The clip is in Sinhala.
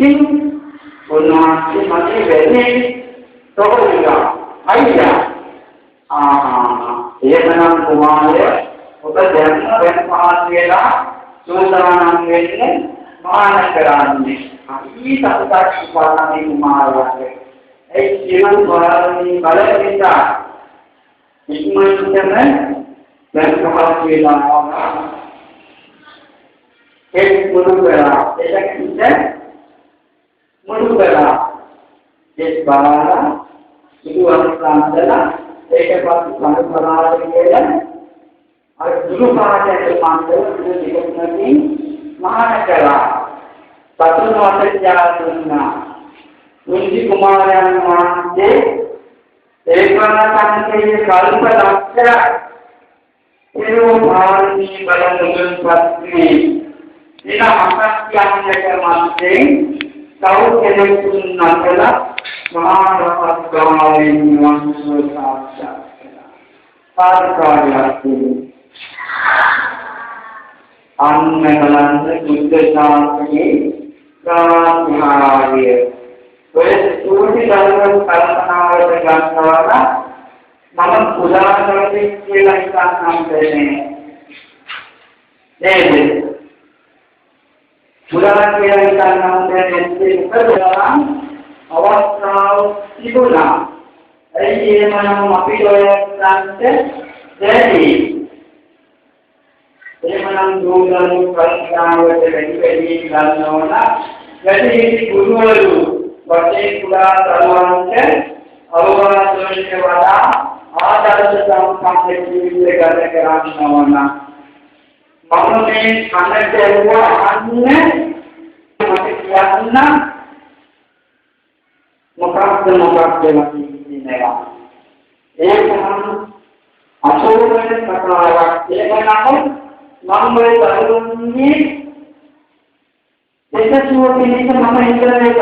ඉතින් උන්වහන්සේ මගේ වැඩේ තෝරලා අයියා එහෙමනම් කුමාරය ඔබ දැන් වෙන පහත් වෙලා සූදානම් වෙන්නේ මාන කරන්නේ ඊට අසක් උපාදානයේ කුමාරයාගේ ඒ ජීවන වලදී බලපෑම ඉක්මනටම දැන් පහත් වෙලා ඒ මුළු වෙලා ඒක මුළු වෙලා ඒ බාලා ඉදුවන්සන්දලා ඒකපත් සම්ප්‍රදාය කියලා අර දුරු පාඩේ මාන්දර දෙකකින් මහාන කළා පතුනවතජාතුන්නා මුංජි කුමාරයන් වහන්සේ ඒකන සංකේය කල්ප ලක්ෂ ඒෝ භාරණී බලමුදුන් පත්‍රි දින අසත්‍යයන්ට මැත්තේ සෞඛ්‍යයෙන් නතලා මහා රහත් ගාමීන් වහන්සේ සාක්ෂාත් කළා. පාරකාරියත් අන්න බලන්න බුද්ධ ශාසනයේ ප්‍රාතිහාර්ය ඔය සූටි ධර්ම කල්පනාවට ගන්නවා මම පුදා කරන්නේ කියලා හිතන්නම් දෙන්නේ නේද පුදා කියලා හිතන්නම් දෙන්නේ මොකද අවස්ථාව තිබුණා එයි එහෙමනම් අපි ඔය ගන්නට දෙවි එහෙමනම් දුරුදරු පරික්ෂාවට වැඩි ගන්නවා වැඩි ගුරුවරු වශයෙන් පුරා දරුවන්ට අවවාද වලට වඩා ආදර්ශ සම්පන්න ජීවිතය ගත කරනවා නම් මම මේ කනට ඇහුවා අන්නේ මට කියන්න මොකක්ද කියන්නේ ඒක නම් අසෝරණ කතාවක් ඒක නම් මම මේ දරුවන්ගේ දෙකසුව පිළිස මම හිතන්නේ